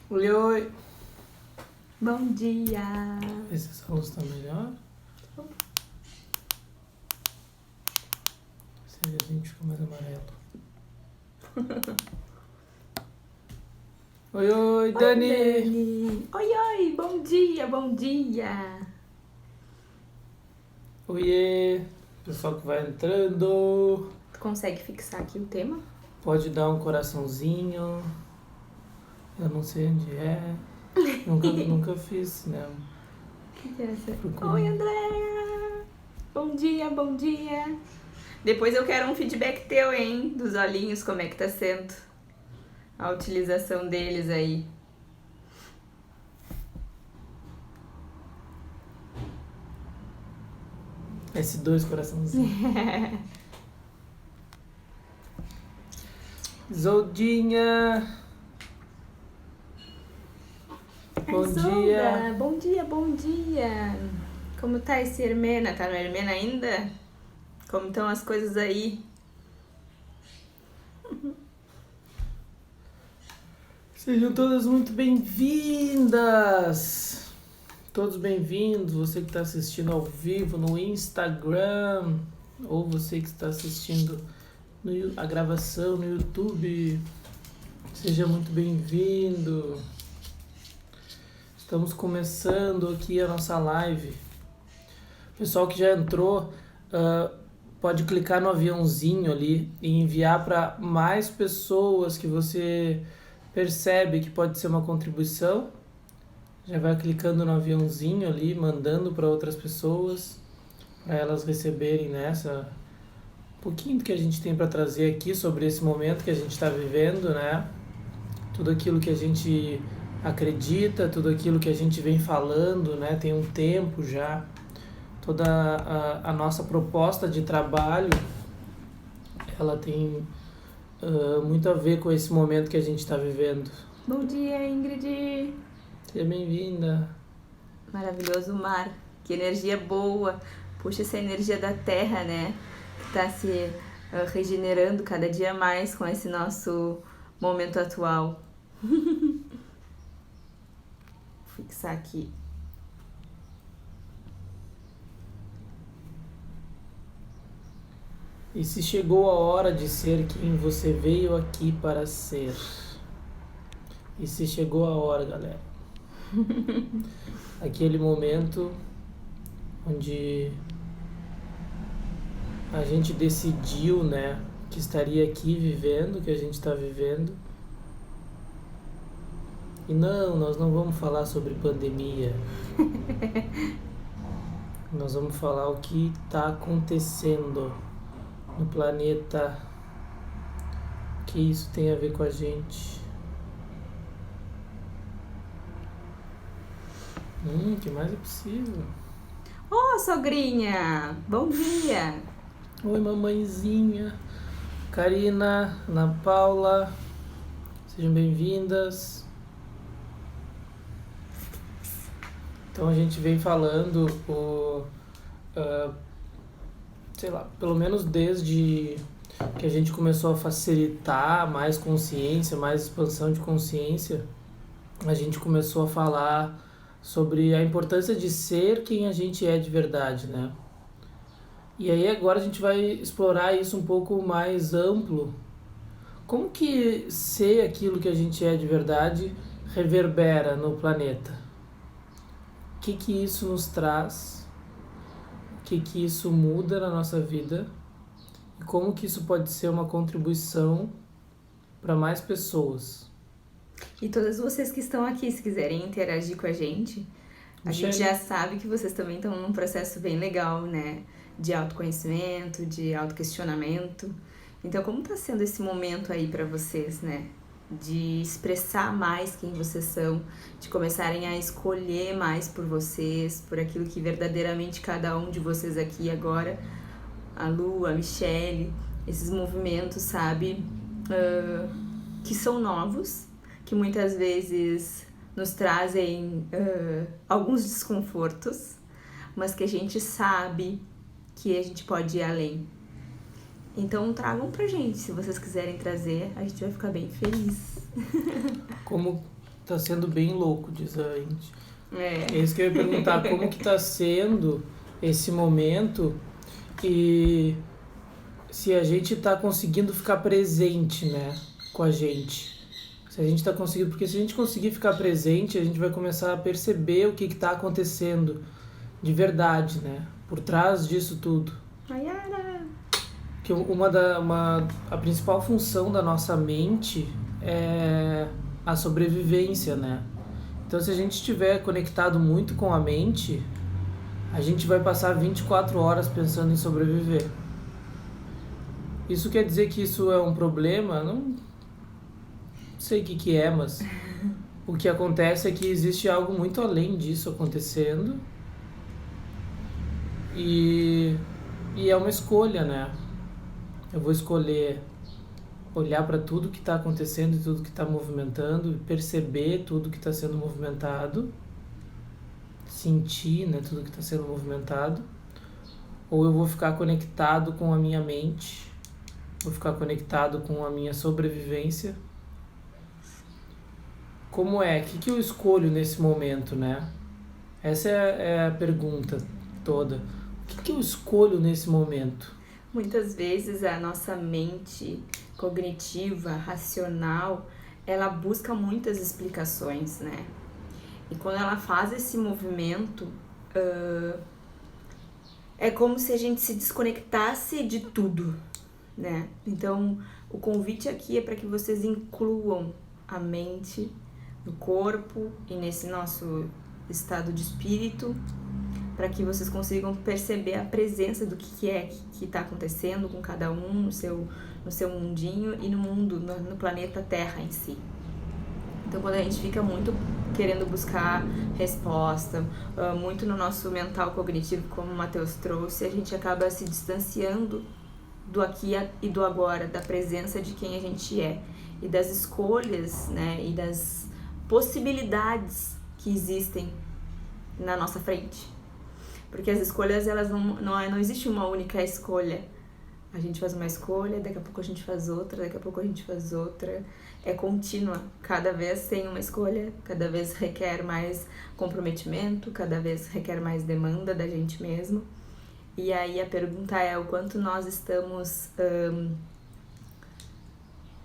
Oi, oi. Bom dia. Vê se essa luz tá melhor. Se a gente fica mais amarelo. Oi, oi, Dani. Dani. Oi, bom dia, bom dia. Oiê. Pessoal que vai entrando. Tu consegue fixar aqui o tema? Pode dar um coraçãozinho. Eu não sei onde é. Nunca fiz cinema. O que é essa? Procura. Oi, Andréia. Bom dia, bom dia. Depois eu quero um feedback teu, hein? Dos olhinhos, como é que tá sendo a utilização deles aí. Esse 2 coraçãozinhos. Zoldinha. Bom dia. Bom dia, bom dia. Como tá esse Hermena? Tá no Hermena ainda? Como estão as coisas aí? Sejam todas muito bem-vindas. Todos bem-vindos. Você que está assistindo ao vivo no Instagram ou você que está assistindo a gravação no YouTube. Seja muito bem-vindo. Estamos começando aqui a nossa live. Pessoal que já entrou, pode clicar no aviãozinho ali e enviar para mais pessoas que você percebe que pode ser uma contribuição. Já vai clicando no aviãozinho ali, mandando para outras pessoas, para elas receberem nessa um pouquinho do que a gente tem para trazer aqui sobre esse momento que a gente está vivendo, né? Tudo aquilo que a gente acredita, tudo aquilo que a gente vem falando, né? Tem um tempo já. Toda a nossa proposta de trabalho, ela tem muito a ver com esse momento que a gente está vivendo. Bom dia, Ingrid. Seja bem-vinda. Maravilhoso mar. Que energia boa. Puxa essa energia da terra, né? Que tá se regenerando cada dia mais com esse nosso momento atual. Vou fixar aqui. E se chegou a hora de ser quem você veio aqui para ser? E se chegou a hora, galera? Aquele momento onde a gente decidiu, né, que estaria aqui vivendo, que a gente está vivendo. E não, nós não vamos falar sobre pandemia. Nós vamos falar o que está acontecendo no planeta, o que isso tem a ver com a gente. O que mais é possível? Ô, sogrinha! Bom dia! Oi, mamãezinha. Karina, Ana Paula, sejam bem-vindas. Então a gente vem falando sei lá, pelo menos desde que a gente começou a facilitar mais consciência, mais expansão de consciência, a gente começou a falar sobre a importância de ser quem a gente é de verdade, né? E aí agora a gente vai explorar isso um pouco mais amplo. Como que ser aquilo que a gente é de verdade reverbera no planeta? O que isso nos traz? O que isso muda na nossa vida? E como que isso pode ser uma contribuição para mais pessoas? E todas vocês que estão aqui, se quiserem interagir com a gente já sabe que vocês também estão num processo bem legal, né? De autoconhecimento, de autoquestionamento. Então, como está sendo esse momento aí para vocês, né? De expressar mais quem vocês são, de começarem a escolher mais por vocês, por aquilo que verdadeiramente cada um de vocês aqui agora, a Lu, a Michelle, esses movimentos, sabe? Que são novos, que muitas vezes nos trazem alguns desconfortos, mas que a gente sabe que a gente pode ir além. Então tragam pra gente, se vocês quiserem trazer, a gente vai ficar bem feliz. Como Tá sendo bem louco, diz a Indy. É. É isso que eu ia perguntar, como que tá sendo esse momento e se a gente tá conseguindo ficar presente, né, com a gente. Se a gente tá conseguindo, porque se a gente conseguir ficar presente, a gente vai começar a perceber o que tá acontecendo de verdade, né, por trás disso tudo. Mayara! Que a principal função da nossa mente é a sobrevivência, né? Então, se a gente estiver conectado muito com a mente, a gente vai passar 24 horas pensando em sobreviver. Isso quer dizer que isso é um problema? Não sei o que é, mas o que acontece é que existe algo muito além disso acontecendo e é uma escolha, né? Eu vou escolher olhar para tudo que está acontecendo e tudo que está movimentando, perceber tudo que está sendo movimentado, sentir, né, tudo que está sendo movimentado, ou eu vou ficar conectado com a minha mente, vou ficar conectado com a minha sobrevivência. Como é? O que eu escolho nesse momento, né? Essa é a pergunta toda. O que eu escolho nesse momento? Muitas vezes a nossa mente cognitiva, racional, ela busca muitas explicações, né? E quando ela faz esse movimento, é como se a gente se desconectasse de tudo, né? Então, o convite aqui é para que vocês incluam a mente no corpo e nesse nosso estado de espírito, para que vocês consigam perceber a presença do que é que está acontecendo com cada um no seu mundinho e no mundo, no planeta Terra em si. Então, quando a gente fica muito querendo buscar resposta, muito no nosso mental cognitivo, como o Matheus trouxe, a gente acaba se distanciando do aqui e do agora, da presença de quem a gente é e das escolhas, né, e das possibilidades que existem na nossa frente. Porque as escolhas, elas não existe uma única escolha. A gente faz uma escolha, daqui a pouco a gente faz outra, daqui a pouco a gente faz outra. É contínua. Cada vez tem uma escolha, cada vez requer mais comprometimento, cada vez requer mais demanda da gente mesmo. E aí a pergunta é o quanto nós estamos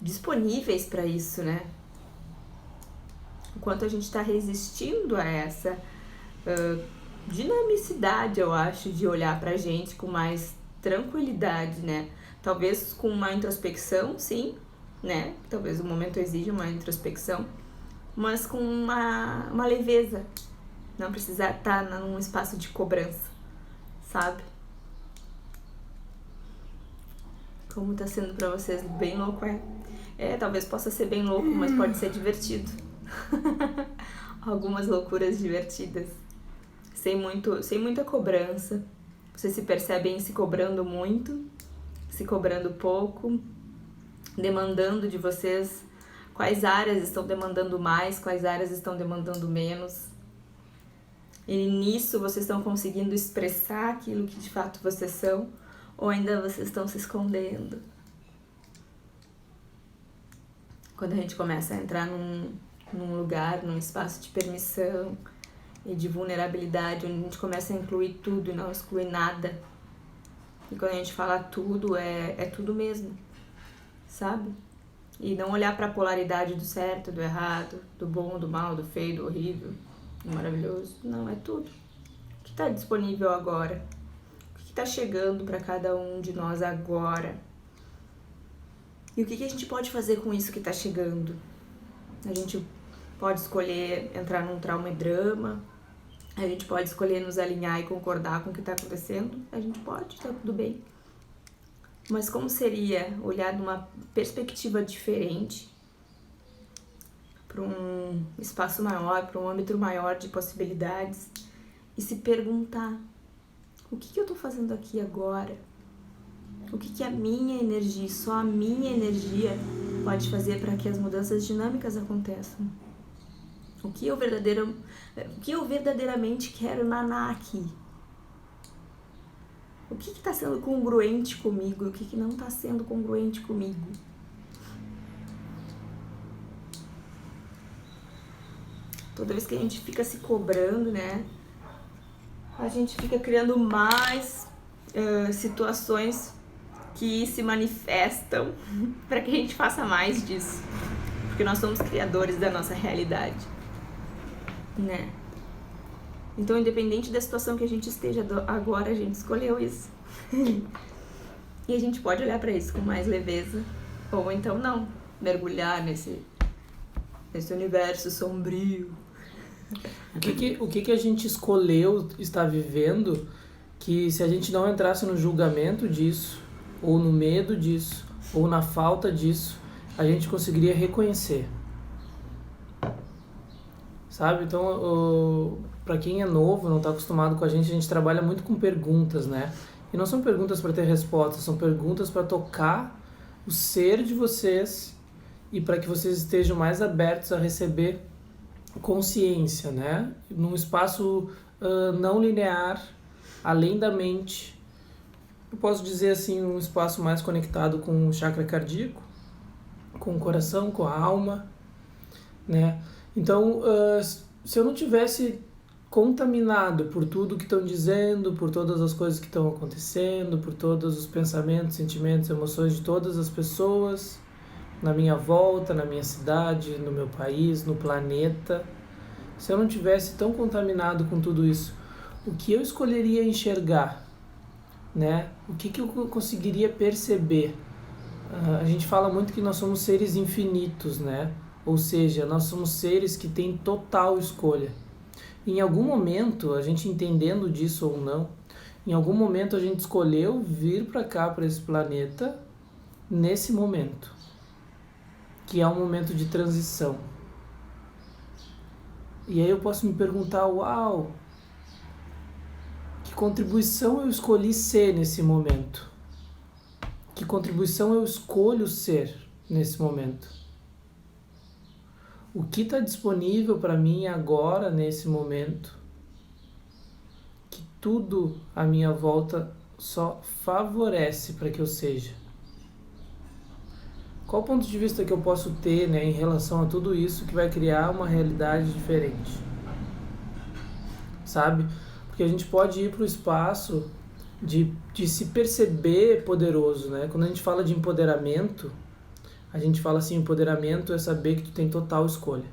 disponíveis para isso, né? O quanto a gente está resistindo a essa dinamicidade, eu acho, de olhar pra gente com mais tranquilidade, né? Talvez com uma introspecção, sim, né? Talvez o momento exija uma introspecção, mas com uma leveza. Não precisar estar num espaço de cobrança, sabe? Como tá sendo pra vocês bem louco, talvez possa ser bem louco, mas pode ser divertido. Algumas loucuras divertidas. Sem muita cobrança. Vocês se percebem se cobrando muito, se cobrando pouco, demandando de vocês quais áreas estão demandando mais, quais áreas estão demandando menos. E nisso vocês estão conseguindo expressar aquilo que de fato vocês são, ou ainda vocês estão se escondendo? Quando a gente começa a entrar num lugar, num espaço de permissão e de vulnerabilidade, onde a gente começa a incluir tudo e não exclui nada. E quando a gente fala tudo, é tudo mesmo, sabe? E não olhar para a polaridade do certo, do errado, do bom, do mal, do feio, do horrível, do maravilhoso. Não, é tudo. O que está disponível agora? O que está chegando para cada um de nós agora? E o que a gente pode fazer com isso que está chegando? A gente pode escolher entrar num trauma e drama, a gente pode escolher nos alinhar e concordar com o que está acontecendo, a gente pode, tá tudo bem. Mas como seria olhar de uma perspectiva diferente, para um espaço maior, para um âmbito maior de possibilidades, e se perguntar, o que eu estou fazendo aqui agora? O que a minha energia, só a minha energia pode fazer para que as mudanças dinâmicas aconteçam? O que eu verdadeiramente quero nanar aqui? O que está sendo congruente comigo? O que não está sendo congruente comigo? Toda vez que a gente fica se cobrando, né? A gente fica criando mais situações que se manifestam para que a gente faça mais disso. Porque nós somos criadores da nossa realidade, né? Então, independente da situação que a gente esteja agora, a gente escolheu isso. E a gente pode olhar para isso com mais leveza, ou então não, mergulhar nesse universo sombrio. O que a gente escolheu estar vivendo, que se a gente não entrasse no julgamento disso, ou no medo disso, ou na falta disso, a gente conseguiria reconhecer. Sabe? Então, para quem é novo, não está acostumado com a gente trabalha muito com perguntas, né? E não são perguntas para ter respostas, são perguntas para tocar o ser de vocês e para que vocês estejam mais abertos a receber consciência, né? Num espaço não linear, além da mente. Eu posso dizer assim, um espaço mais conectado com o chakra cardíaco, com o coração, com a alma, né? Então, se eu não tivesse contaminado por tudo que estão dizendo, por todas as coisas que estão acontecendo, por todos os pensamentos, sentimentos, emoções de todas as pessoas na minha volta, na minha cidade, no meu país, no planeta, se eu não tivesse tão contaminado com tudo isso, o que eu escolheria enxergar, né? O que eu conseguiria perceber? A gente fala muito que nós somos seres infinitos, né? Ou seja, nós somos seres que têm total escolha. Em algum momento, a gente entendendo disso ou não, em algum momento a gente escolheu vir para cá, para esse planeta, nesse momento, que é um momento de transição. E aí eu posso me perguntar, uau, que contribuição eu escolhi ser nesse momento? Que contribuição eu escolho ser nesse momento? O que está disponível para mim agora, nesse momento, que tudo à minha volta só favorece para que eu seja? Qual o ponto de vista que eu posso ter, né, em relação a tudo isso que vai criar uma realidade diferente? Sabe? Porque a gente pode ir para o espaço de se perceber poderoso, né? Quando a gente fala de empoderamento, a gente fala assim, empoderamento é saber que tu tem total escolha.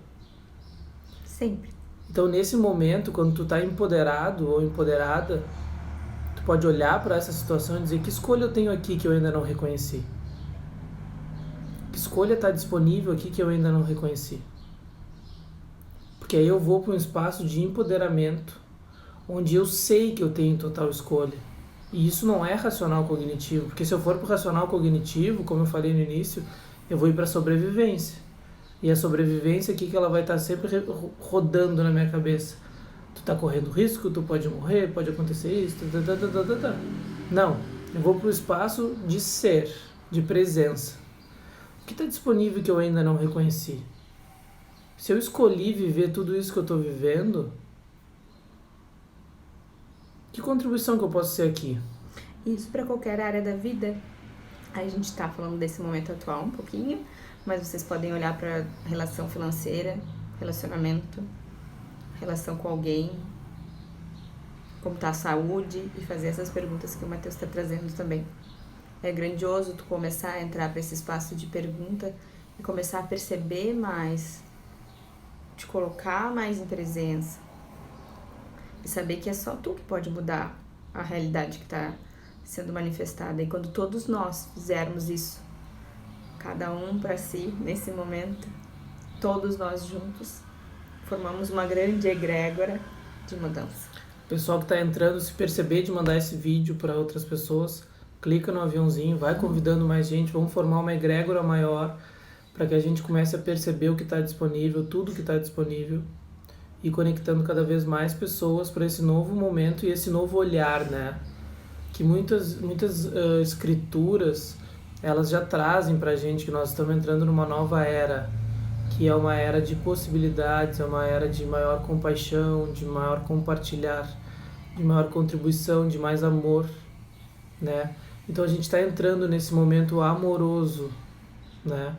Sempre. Então, nesse momento, quando tu tá empoderado ou empoderada, tu pode olhar para essa situação e dizer, que escolha eu tenho aqui que eu ainda não reconheci? Que escolha está disponível aqui que eu ainda não reconheci? Porque aí eu vou para um espaço de empoderamento, onde eu sei que eu tenho total escolha. E isso não é racional cognitivo, porque se eu for para o racional cognitivo, como eu falei no início, eu vou ir para a sobrevivência. E a sobrevivência aqui que ela vai estar sempre rodando na minha cabeça. Tu tá correndo risco, tu pode morrer, pode acontecer isso, Não, eu vou para o espaço de ser, de presença. O que está disponível que eu ainda não reconheci? Se eu escolhi viver tudo isso que eu estou vivendo, que contribuição que eu posso ser aqui? Isso para qualquer área da vida. A gente está falando desse momento atual um pouquinho, mas vocês podem olhar para relação financeira, relacionamento, relação com alguém, como está a saúde, e fazer essas perguntas que o Matheus está trazendo também. É grandioso tu começar a entrar para esse espaço de pergunta e começar a perceber mais, te colocar mais em presença e saber que é só tu que pode mudar a realidade que está sendo manifestada. E quando todos nós fizermos isso, cada um para si, nesse momento, todos nós juntos, formamos uma grande egrégora de mudança. O pessoal que está entrando, se perceber de mandar esse vídeo para outras pessoas, clica no aviãozinho, vai convidando mais gente, vamos formar uma egrégora maior para que a gente comece a perceber o que está disponível, tudo que está disponível, e conectando cada vez mais pessoas para esse novo momento e esse novo olhar, né? Que muitas escrituras, elas já trazem pra gente que nós estamos entrando numa nova era, que é uma era de possibilidades, é uma era de maior compaixão, de maior compartilhar, de maior contribuição, de mais amor, né? Então a gente está entrando nesse momento amoroso, né?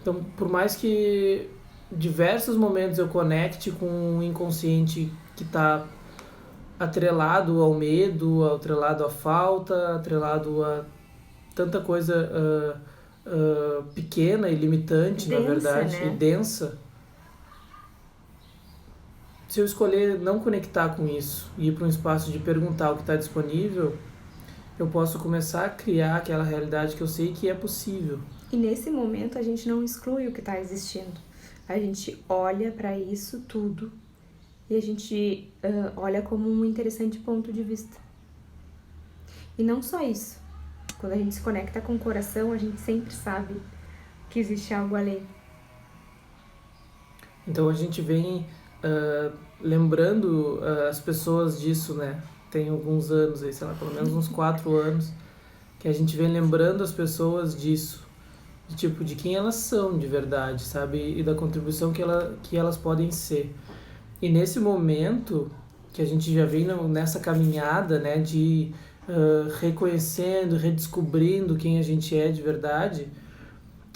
Então, por mais que diversos momentos eu conecte com o inconsciente que está atrelado ao medo, atrelado à falta, atrelado a tanta coisa pequena e limitante, densa, na verdade, né? e densa. Se eu escolher não conectar com isso e ir para um espaço de perguntar o que está disponível, eu posso começar a criar aquela realidade que eu sei que é possível. E nesse momento a gente não exclui o que está existindo. A gente olha para isso tudo e a gente olha como um interessante ponto de vista. E não só isso. Quando a gente se conecta com o coração, a gente sempre sabe que existe algo além. Então a gente vem lembrando as pessoas disso, né? Tem alguns anos aí, sei lá, pelo menos uns 4 anos, que a gente vem lembrando as pessoas disso. De quem elas são de verdade, sabe? E da contribuição que elas podem ser. E nesse momento que a gente já vem nessa caminhada, né, de reconhecendo, redescobrindo quem a gente é de verdade,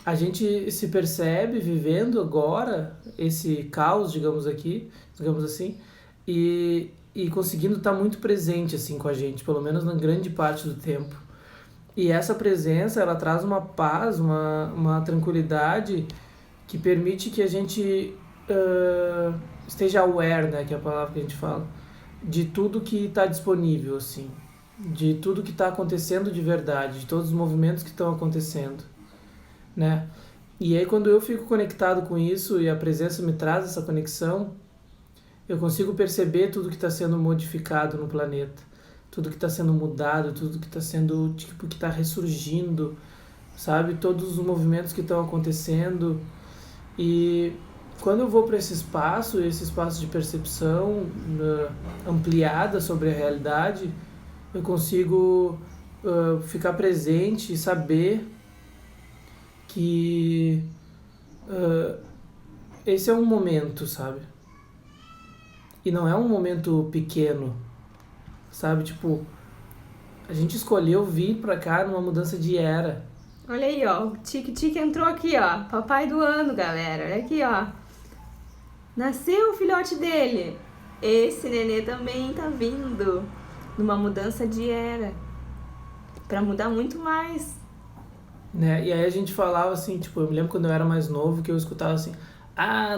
a gente se percebe vivendo agora esse caos, digamos assim, e conseguindo estar muito presente assim com a gente, pelo menos na grande parte do tempo. E essa presença, ela traz uma paz, uma tranquilidade que permite que a gente esteja aware, né, que é a palavra que a gente fala, de tudo que está disponível, assim, de tudo que está acontecendo de verdade, de todos os movimentos que estão acontecendo, né? E aí quando eu fico conectado com isso e a presença me traz essa conexão, eu consigo perceber tudo que está sendo modificado no planeta, tudo que está sendo mudado, tudo que está sendo, tipo, que está ressurgindo, sabe? Todos os movimentos que estão acontecendo. E quando eu vou para esse espaço de percepção ampliada sobre a realidade, eu consigo ficar presente e saber que esse é um momento, sabe? E não é um momento pequeno, sabe? Tipo, a gente escolheu vir pra cá numa mudança de era. Olha aí, ó, o Tique entrou aqui, ó, papai do ano, galera, olha aqui, ó. Nasceu o filhote dele. Esse nenê também tá vindo numa mudança de era, pra mudar muito mais. Né? E aí a gente falava assim, tipo, eu me lembro quando eu era mais novo que eu escutava assim,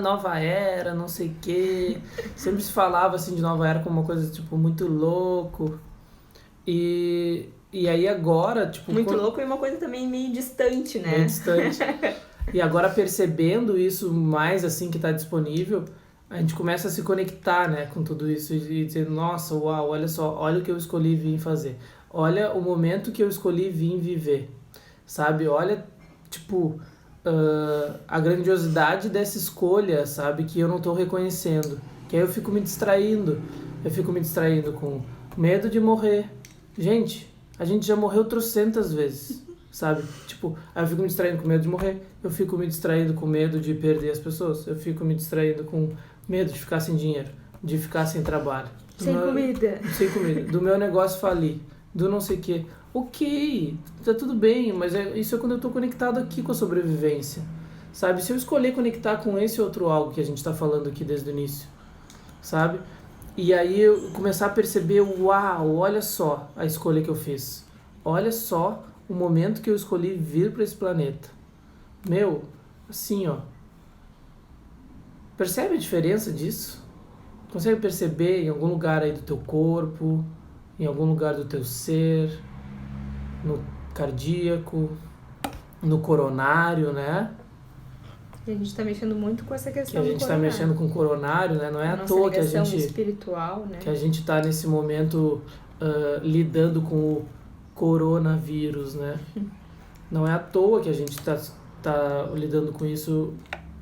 nova era, não sei o quê. Sempre se falava assim de nova era como uma coisa, tipo, muito louco. E aí agora, tipo... Muito louco e uma coisa também meio distante, né? Meio distante. E agora percebendo isso mais assim que está disponível, a gente começa a se conectar, né, com tudo isso e dizer, nossa, uau, olha só, olha o que eu escolhi vir fazer. Olha o momento que eu escolhi vir viver, sabe? Olha, tipo, a grandiosidade dessa escolha, sabe? Que eu não estou reconhecendo. Que aí eu fico me distraindo. Eu fico me distraindo com medo de morrer. Gente, a gente já morreu trocentas vezes, sabe? Tipo, aí eu fico me distraindo com medo de morrer. Eu fico me distraindo com medo de perder as pessoas. Eu fico me distraindo com medo de ficar sem dinheiro, de ficar sem trabalho. Sem comida. Sem comida. Do meu negócio falir. Do não sei o quê. Ok, tá tudo bem, mas isso é quando eu tô conectado aqui com a sobrevivência, sabe? Se eu escolher conectar com esse outro algo que a gente tá falando aqui desde o início, sabe? E aí eu começar a perceber, uau, olha só a escolha que eu fiz. Olha só o momento que eu escolhi vir para esse planeta. Meu, assim, ó. Percebe a diferença disso? Consegue perceber em algum lugar aí do teu corpo, em algum lugar do teu ser, no cardíaco, no coronário, né? E a gente tá mexendo muito com essa questão que a gente tá mexendo com o coronário, né? Não é à toa que a gente espiritual, né? Que a gente tá nesse momento lidando com o coronavírus, né? Não é à toa que a gente tá lidando com isso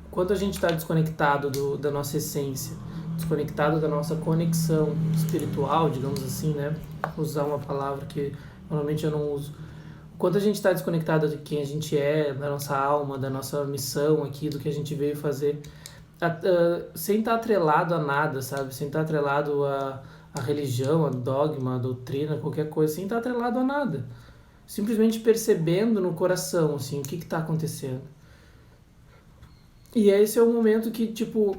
quando a gente tá desconectado da nossa essência, desconectado da nossa conexão espiritual, digamos assim, né? Vou usar uma palavra que normalmente eu não uso. Quando a gente está desconectado de quem a gente é, da nossa alma, da nossa missão aqui, do que a gente veio fazer, sem estar atrelado a nada, sabe? Sem estar atrelado a religião, a dogma, a doutrina, qualquer coisa, sem estar atrelado a nada. Simplesmente percebendo no coração, assim, o que está acontecendo. E esse é o momento que, tipo,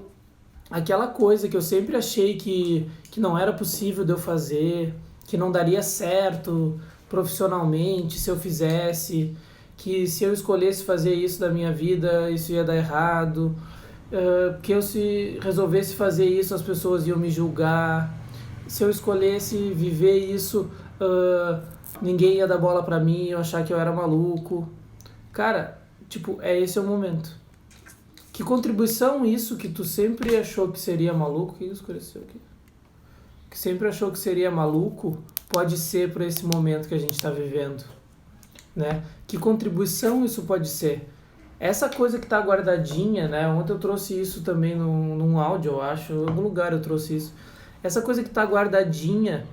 aquela coisa que eu sempre achei que não era possível de eu fazer, que não daria certo profissionalmente se eu fizesse, que se eu escolhesse fazer isso da minha vida, isso ia dar errado, que eu se resolvesse fazer isso, as pessoas iam me julgar, se eu escolhesse viver isso, ninguém ia dar bola pra mim, eu achar que eu era maluco. Cara, tipo, esse é o momento. Que contribuição isso que tu sempre achou que seria maluco, que escureceu aqui? Que sempre achou que seria maluco, pode ser para esse momento que a gente está vivendo, né? Que contribuição isso pode ser? Essa coisa que tá guardadinha, né? Ontem eu trouxe isso também num áudio, eu acho, em algum lugar eu trouxe isso. Essa coisa que tá guardadinha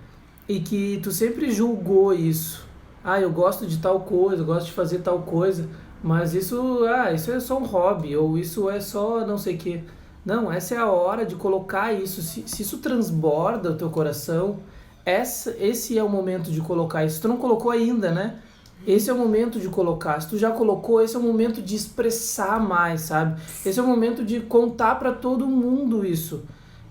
e que tu sempre julgou isso. Ah, eu gosto de tal coisa, eu gosto de fazer tal coisa, mas isso é só um hobby, ou isso é só não sei o quê. Não, essa é a hora de colocar isso. Se isso transborda o teu coração, esse é o momento de colocar isso. Tu não colocou ainda, né? Esse é o momento de colocar. Se tu já colocou, esse é o momento de expressar mais, sabe? Esse é o momento de contar pra todo mundo isso.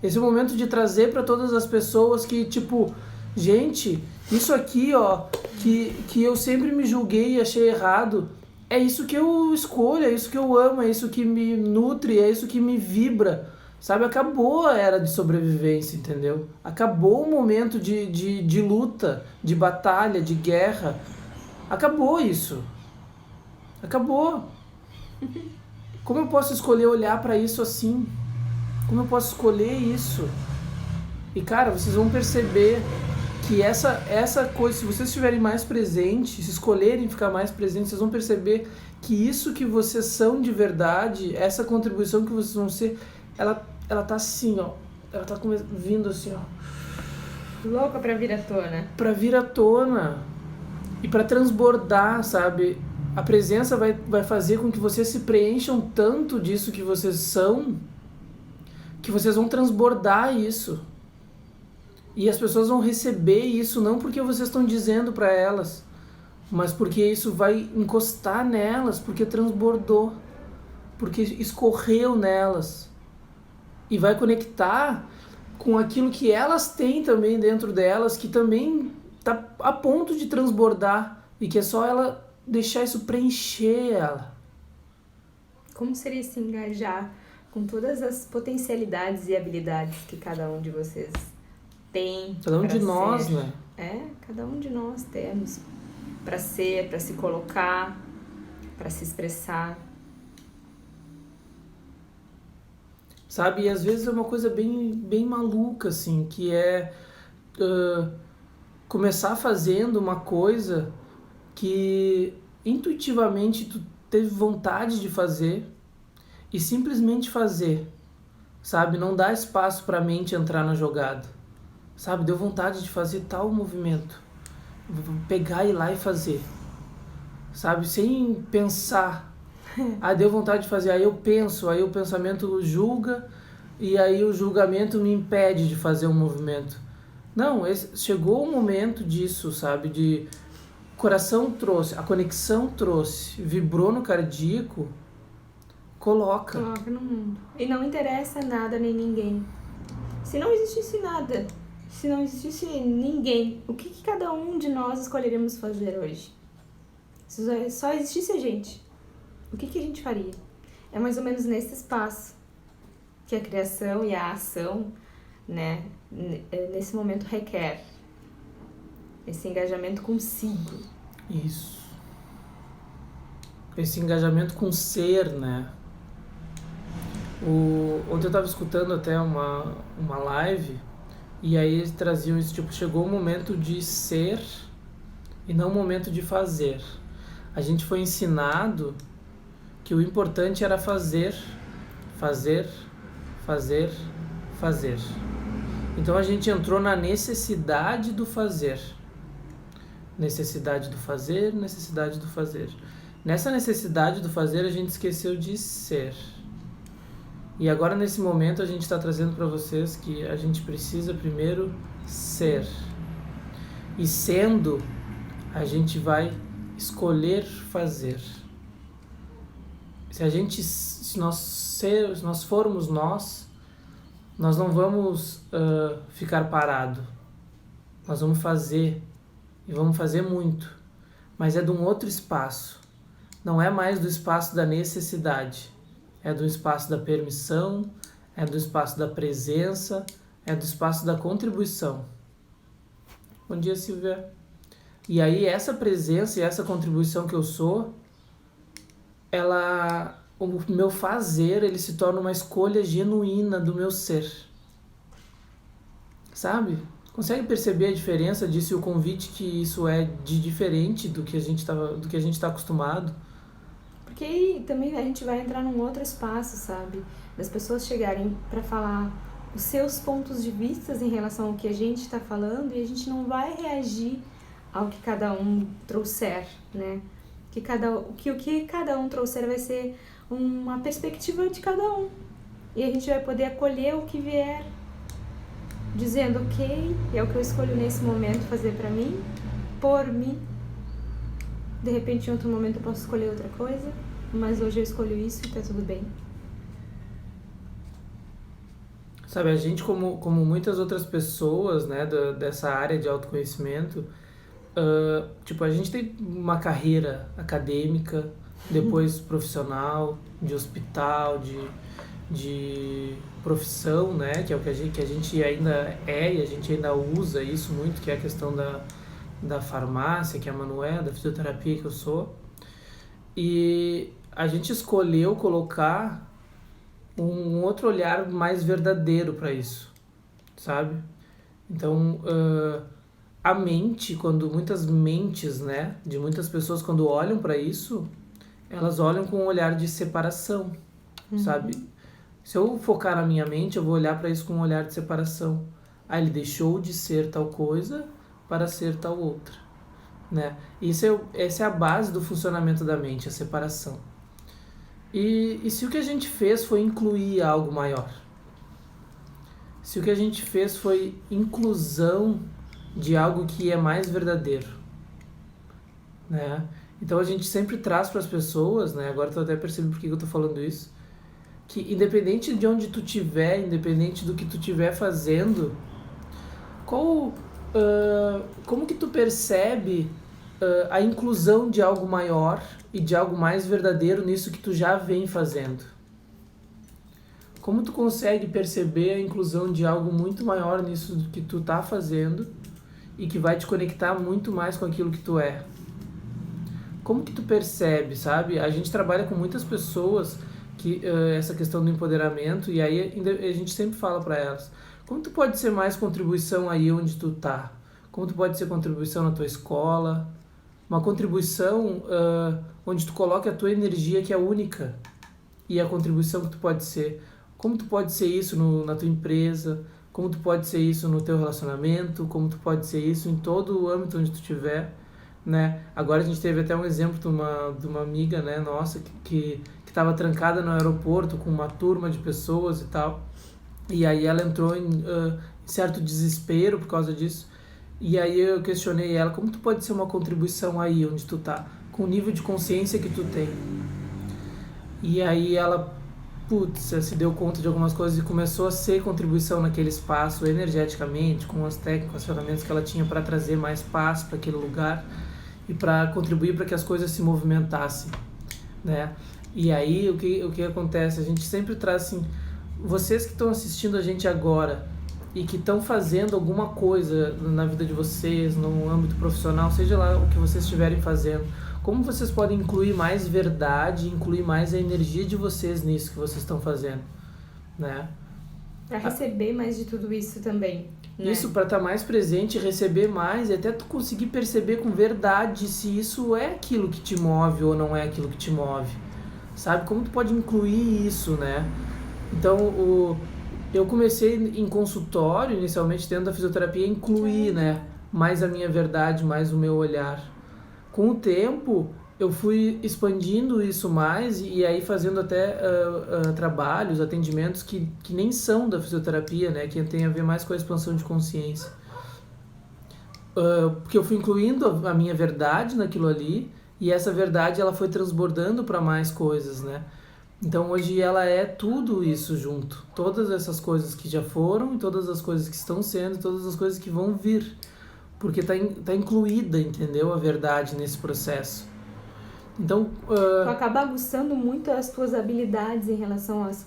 Esse é o momento de trazer pra todas as pessoas que, tipo, gente, isso aqui, ó, que eu sempre me julguei e achei errado, é isso que eu escolho, é isso que eu amo, é isso que me nutre, é isso que me vibra, sabe? Acabou a era de sobrevivência, entendeu? Acabou o momento de luta, de batalha, de guerra. Acabou isso. Acabou. Como eu posso escolher olhar pra isso assim? Como eu posso escolher isso? E, cara, vocês vão perceber que essa coisa, se vocês estiverem mais presentes, se escolherem ficar mais presentes, vocês vão perceber que isso que vocês são de verdade, essa contribuição que vocês vão ser, ela tá assim, ó. Ela tá vindo assim, ó. Louca pra vir à tona. Pra vir à tona. E pra transbordar, sabe? A presença vai fazer com que vocês se preencham tanto disso que vocês são, que vocês vão transbordar isso. E as pessoas vão receber isso não porque vocês estão dizendo para elas, mas porque isso vai encostar nelas, porque transbordou, porque escorreu nelas. E vai conectar com aquilo que elas têm também dentro delas, que também tá a ponto de transbordar, e que é só ela deixar isso preencher ela. Como seria se engajar com todas as potencialidades e habilidades que cada um de vocês tem? Cada um de nós, né? Cada um de nós temos para ser, para se colocar, para se expressar. Sabe, e às vezes é uma coisa bem maluca, assim, que é começar fazendo uma coisa que intuitivamente tu teve vontade de fazer e simplesmente fazer, sabe? Não dá espaço pra mente entrar na jogada, sabe? Deu vontade de fazer tal movimento, vou pegar e ir lá e fazer, sabe? Sem pensar. Deu vontade de fazer, aí eu penso, aí o pensamento julga e aí o julgamento me impede de fazer um movimento. Não, chegou o momento disso, sabe? De coração trouxe, a conexão trouxe, vibrou no cardíaco, coloca no mundo. E não interessa nada nem ninguém. Se não existisse nada, se não existisse ninguém, o que cada um de nós escolheríamos fazer hoje? Se só existisse a gente, o que a gente faria? É mais ou menos nesse espaço que a criação e a ação, né, nesse momento requer. Esse engajamento consigo. Isso. Esse engajamento com o ser, né? Ontem eu estava escutando até uma live e aí eles traziam isso, tipo, chegou o momento de ser e não o momento de fazer. A gente foi ensinado que o importante era fazer, fazer, fazer, fazer. Então a gente entrou na necessidade do fazer. Necessidade do fazer, necessidade do fazer. Nessa necessidade do fazer, a gente esqueceu de ser. E agora, nesse momento, a gente está trazendo para vocês que a gente precisa primeiro ser. E sendo, a gente vai escolher fazer. Se nós formos nós não vamos ficar parado. Nós vamos fazer, e vamos fazer muito, mas é de um outro espaço. Não é mais do espaço da necessidade, é do espaço da permissão, é do espaço da presença, é do espaço da contribuição. Bom dia, Silvia. E aí essa presença e essa contribuição que eu sou, o meu fazer, ele se torna uma escolha genuína do meu ser. Sabe? Consegue perceber a diferença disso e o convite que isso é de diferente do que a gente está acostumado? Porque aí também a gente vai entrar num outro espaço, sabe? Das pessoas chegarem para falar os seus pontos de vista em relação ao que a gente está falando e a gente não vai reagir ao que cada um trouxer, né? O que cada um trouxer vai ser uma perspectiva de cada um. E a gente vai poder acolher o que vier, dizendo, ok, é o que eu escolho nesse momento fazer pra mim, por mim. De repente, em outro momento, eu posso escolher outra coisa, mas hoje eu escolho isso e tá tudo bem. Sabe, a gente, como muitas outras pessoas, né, dessa área de autoconhecimento, a gente tem uma carreira acadêmica, depois profissional, de hospital, de profissão, né, que é o que a gente ainda é e a gente ainda usa isso muito, que é a questão da farmácia, que é a Manuela, da fisioterapia que eu sou. E a gente escolheu colocar um outro olhar mais verdadeiro para isso, sabe? Então, a mente, quando muitas mentes, né, de muitas pessoas, quando olham para isso, elas olham com um olhar de separação, sabe? Se eu focar na minha mente, eu vou olhar para isso com um olhar de separação. Ah, ele deixou de ser tal coisa para ser tal outra, né? Essa é a base do funcionamento da mente, a separação. E se o que a gente fez foi incluir algo maior? Se o que a gente fez foi inclusão de algo que é mais verdadeiro, né? Então a gente sempre traz para as pessoas, né? Agora tu até percebe por que eu tô falando isso, que independente de onde tu tiver, independente do que tu tiver fazendo, como que tu percebe a inclusão de algo maior e de algo mais verdadeiro nisso que tu já vem fazendo? Como tu consegue perceber a inclusão de algo muito maior nisso que tu tá fazendo e que vai te conectar muito mais com aquilo que tu é? Como que tu percebe, sabe? A gente trabalha com muitas pessoas que essa questão do empoderamento, e aí a gente sempre fala para elas, como tu pode ser mais contribuição aí onde tu tá? Como tu pode ser contribuição na tua escola? Uma contribuição onde tu coloca a tua energia, que é única, e a contribuição que tu pode ser. Como tu pode ser isso na tua empresa? Como tu pode ser isso no teu relacionamento? Como tu pode ser isso em todo o âmbito onde tu estiver, né? Agora a gente teve até um exemplo de uma amiga, né, nossa, que estava trancada no aeroporto com uma turma de pessoas e tal, e aí ela entrou em certo desespero por causa disso, e aí eu questionei ela, como tu pode ser uma contribuição aí onde tu tá, com o nível de consciência que tu tem? E aí ela, se deu conta de algumas coisas e começou a ser contribuição naquele espaço energeticamente, com as técnicas, as ferramentas que ela tinha para trazer mais paz para aquele lugar e para contribuir para que as coisas se movimentassem, né? E aí o que acontece? A gente sempre traz assim, vocês que estão assistindo a gente agora e que estão fazendo alguma coisa na vida de vocês, no âmbito profissional, seja lá o que vocês estiverem fazendo, como vocês podem incluir mais verdade, incluir mais a energia de vocês nisso que vocês estão fazendo, né? Para receber mais de tudo isso também, né? Isso, para estar mais presente, receber mais e até tu conseguir perceber com verdade se isso é aquilo que te move ou não é aquilo que te move, sabe? Como tu pode incluir isso, né? Então, eu comecei em consultório, inicialmente dentro da fisioterapia, a incluir, né, mais a minha verdade, mais o meu olhar. Com o tempo, eu fui expandindo isso mais e aí fazendo até trabalhos, atendimentos que nem são da fisioterapia, né, que tem a ver mais com a expansão de consciência. Porque eu fui incluindo a minha verdade naquilo ali e essa verdade ela foi transbordando para mais coisas, né? Então hoje ela é tudo isso junto. Todas essas coisas que já foram, e todas as coisas que estão sendo, e todas as coisas que vão vir. Porque tá incluída, entendeu? A verdade nesse processo. Então... Tu acaba aguçando muito as tuas habilidades em relação às...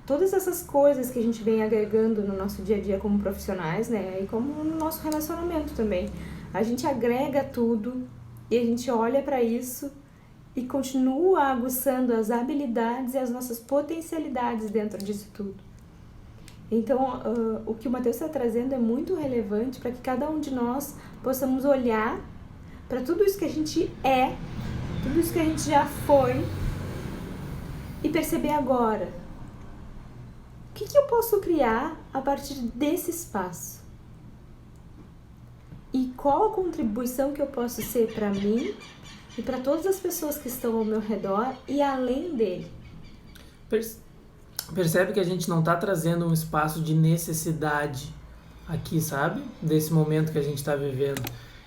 Todas essas coisas que a gente vem agregando no nosso dia a dia como profissionais, né? E como no nosso relacionamento também. A gente agrega tudo e a gente olha para isso e continua aguçando as habilidades e as nossas potencialidades dentro disso tudo. Então, o que o Matheus está trazendo é muito relevante para que cada um de nós possamos olhar para tudo isso que a gente é, tudo isso que a gente já foi e perceber agora. O que eu posso criar a partir desse espaço? E qual a contribuição que eu posso ser para mim e para todas as pessoas que estão ao meu redor e além dele? Percebe que a gente não está trazendo um espaço de necessidade aqui, sabe? Desse momento que a gente está vivendo.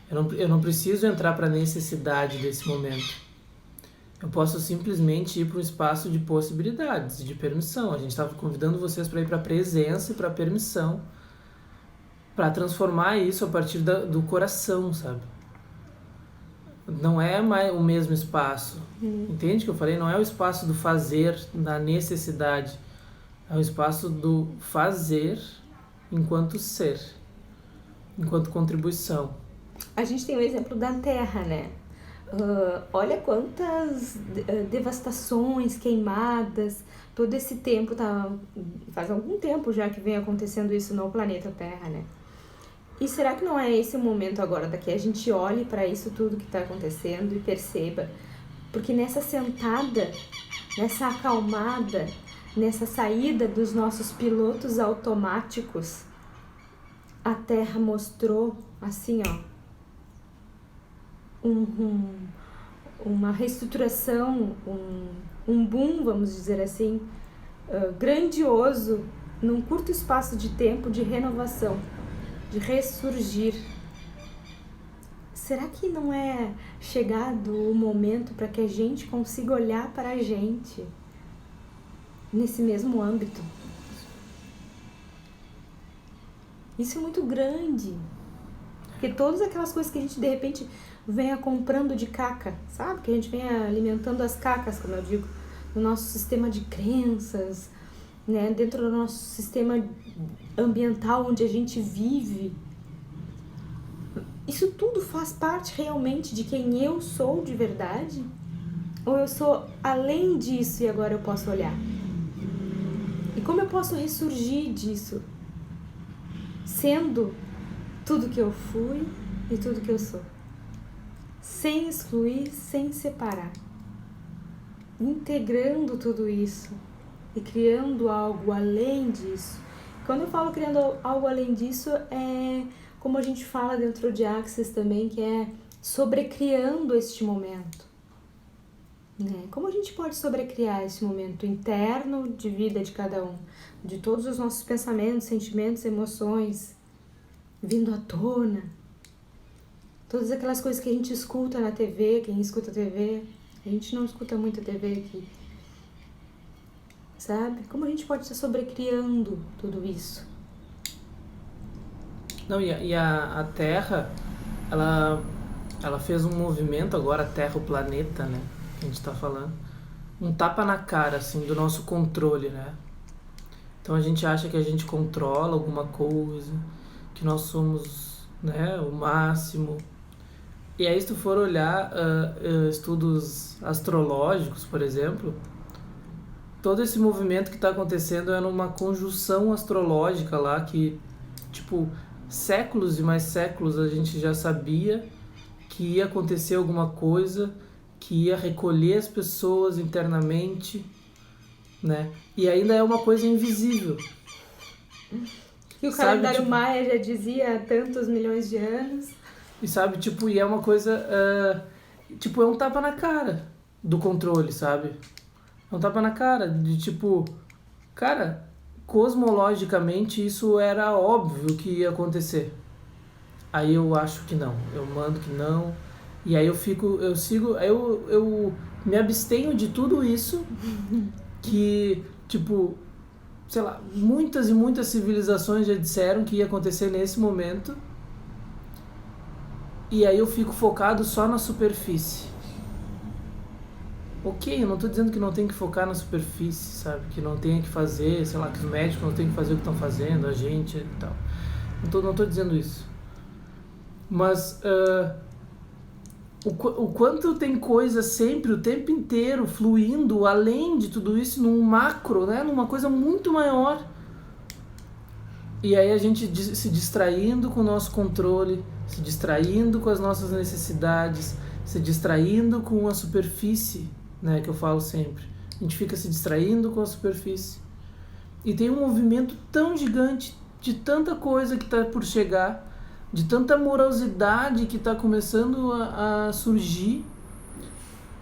Eu não preciso entrar para a necessidade desse momento. Eu posso simplesmente ir para um espaço de possibilidades, de permissão. A gente estava convidando vocês para ir para a presença e para a permissão, para transformar isso a partir do coração, sabe? Não é mais o mesmo espaço. Entende o que eu falei? Não é o espaço do fazer, da necessidade. É o espaço do fazer enquanto ser, enquanto contribuição. A gente tem o exemplo da Terra, né? Olha quantas devastações, queimadas, todo esse tempo, faz algum tempo já que vem acontecendo isso no planeta Terra, né? E será que não é esse o momento agora, daqui a gente olhe para isso tudo que está acontecendo e perceba? Porque nessa sentada, nessa acalmada, nessa saída dos nossos pilotos automáticos, a Terra mostrou assim, ó, uma reestruturação, um boom, vamos dizer assim, grandioso, num curto espaço de tempo de renovação, de ressurgir. Será que não é chegado o momento para que a gente consiga olhar para a gente nesse mesmo âmbito? Isso é muito grande. Porque todas aquelas coisas que a gente de repente venha comprando de caca, sabe? Que a gente venha alimentando as cacas, como eu digo, no nosso sistema de crenças, né? Dentro do nosso sistema ambiental onde a gente vive. Isso tudo faz parte realmente de quem eu sou de verdade? Ou eu sou além disso e agora eu posso olhar? E como eu posso ressurgir disso? Sendo tudo que eu fui e tudo que eu sou. Sem excluir, sem separar. Integrando tudo isso e criando algo além disso. Quando eu falo criando algo além disso, é como a gente fala dentro de Axis também, que é sobrecriando este momento. Né? Como a gente pode sobrecriar esse momento interno de vida de cada um? De todos os nossos pensamentos, sentimentos, emoções vindo à tona. Todas aquelas coisas que a gente escuta na TV, quem escuta TV, a gente não escuta muito a TV aqui. Sabe? Como a gente pode estar sobrecriando tudo isso? Não, e a Terra, ela fez um movimento agora, a Terra, o planeta, né? Que a gente tá falando. Um tapa na cara, assim, do nosso controle, né? Então a gente acha que a gente controla alguma coisa, que nós somos, né, o máximo. E aí se tu for olhar estudos astrológicos, por exemplo, todo esse movimento que está acontecendo é numa conjunção astrológica lá que, tipo, séculos e mais séculos a gente já sabia que ia acontecer alguma coisa, que ia recolher as pessoas internamente, né? E ainda é uma coisa invisível. Que o calendário Maia já dizia há tantos milhões de anos. E sabe, tipo, e é uma coisa, tipo, é um tapa na cara do controle, sabe? É um tapa na cara de tipo, cara, cosmologicamente isso era óbvio que ia acontecer. Aí eu acho que não, eu mando que não, e aí eu sigo, aí eu me abstenho de tudo isso que, tipo, sei lá, muitas e muitas civilizações já disseram que ia acontecer nesse momento. E aí eu fico focado só na superfície. Ok, eu não tô dizendo que não tem que focar na superfície, sabe? Que não tenha que fazer, sei lá, que os médicos não tem que fazer o que estão fazendo, a gente e tal. Não tô dizendo isso. Mas o quanto tem coisa sempre, o tempo inteiro, fluindo além de tudo isso, num macro, né? Numa coisa muito maior. E aí a gente se distraindo com o nosso controle, se distraindo com as nossas necessidades, se distraindo com a superfície, né, que eu falo sempre. A gente fica se distraindo com a superfície. E tem um movimento tão gigante de tanta coisa que está por chegar, de tanta morosidade que está começando a surgir,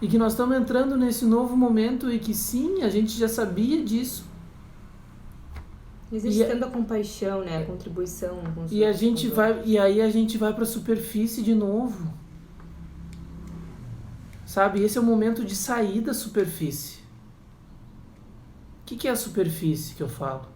e que nós estamos entrando nesse novo momento e que sim, a gente já sabia disso. Existe tanta compaixão, né? A contribuição. E aí a gente vai para a superfície de novo. Sabe? Esse é o momento de sair da superfície. O que é a superfície que eu falo?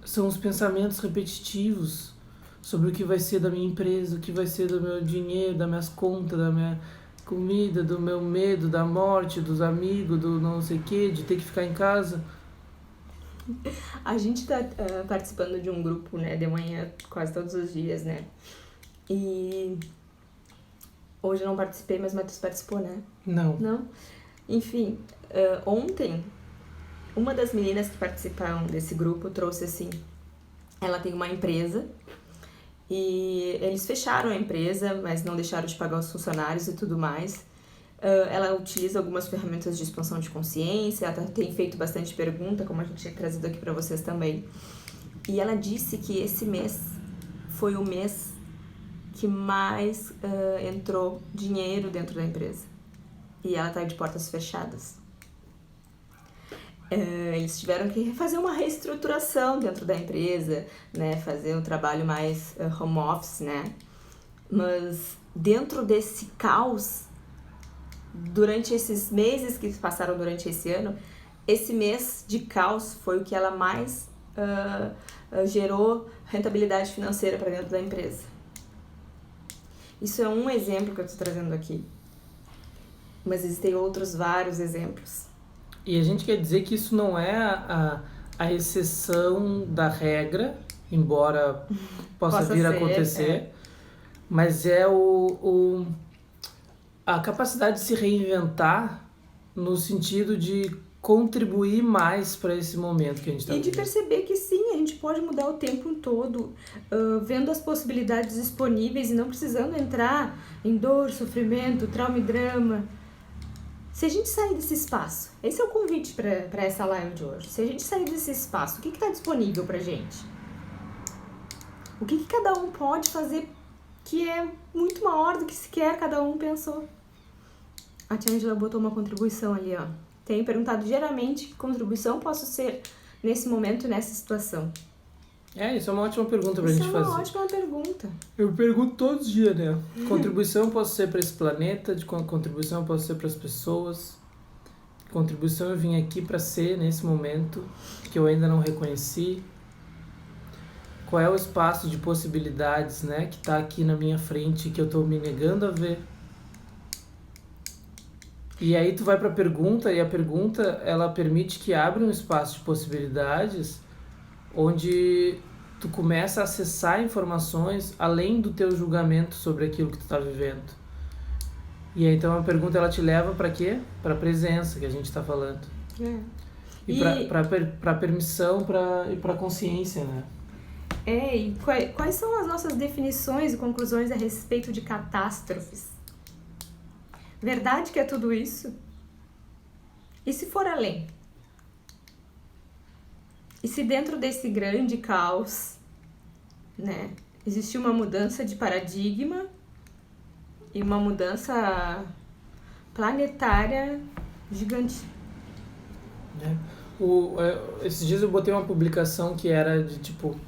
São os pensamentos repetitivos sobre o que vai ser da minha empresa, o que vai ser do meu dinheiro, das minhas contas, da minha comida, do meu medo, da morte, dos amigos, do não sei o que, de ter que ficar em casa. A gente tá participando de um grupo, né, de manhã quase todos os dias, né? E hoje eu não participei, mas o Matheus participou, né? Não? Enfim, ontem, uma das meninas que participaram desse grupo trouxe assim, ela tem uma empresa e eles fecharam a empresa, mas não deixaram de pagar os funcionários e tudo mais. Ela utiliza algumas ferramentas de expansão de consciência, ela tem feito bastante pergunta, como a gente tinha trazido aqui para vocês também. E ela disse que esse mês foi o mês que mais entrou dinheiro dentro da empresa. E ela está de portas fechadas. Eles tiveram que fazer uma reestruturação dentro da empresa, né? Fazer um trabalho mais home office, né? Mas dentro desse caos, durante esses meses que passaram durante esse ano, esse mês de caos foi o que ela mais gerou rentabilidade financeira para dentro da empresa. Isso é um exemplo que eu estou trazendo aqui. Mas existem outros vários exemplos. E a gente quer dizer que isso não é a exceção da regra, embora possa vir a acontecer, mas é a capacidade de se reinventar no sentido de contribuir mais para esse momento que a gente está vivendo. E de perceber que sim, a gente pode mudar o tempo todo, vendo as possibilidades disponíveis e não precisando entrar em dor, sofrimento, trauma e drama. Se a gente sair desse espaço, esse é o convite para essa live de hoje. Se a gente sair desse espaço, o que está disponível pra gente? O que cada um pode fazer que é muito maior do que sequer cada um pensou? A tia Angela botou uma contribuição ali, ó. Tenho perguntado diariamente que contribuição posso ser nesse momento, nessa situação. Isso é uma ótima pergunta pra gente fazer. Isso é uma ótima pergunta. Eu pergunto todos os dias, né? Contribuição eu posso ser para esse planeta, contribuição eu posso ser para as pessoas. Contribuição eu vim aqui para ser nesse momento que eu ainda não reconheci. Qual é o espaço de possibilidades, né, que tá aqui na minha frente que eu tô me negando a ver? E aí tu vai para a pergunta, e a pergunta ela permite que abra um espaço de possibilidades onde tu começa a acessar informações além do teu julgamento sobre aquilo que tu tá vivendo. E aí então a pergunta ela te leva para quê? Para a presença que a gente está falando. E para permissão e para consciência, né? E quais são as nossas definições e conclusões a respeito de catástrofes? Verdade que é tudo isso? E se for além? E se dentro desse grande caos, né, existe uma mudança de paradigma e uma mudança planetária gigante? Esses dias eu botei uma publicação que era de tipo,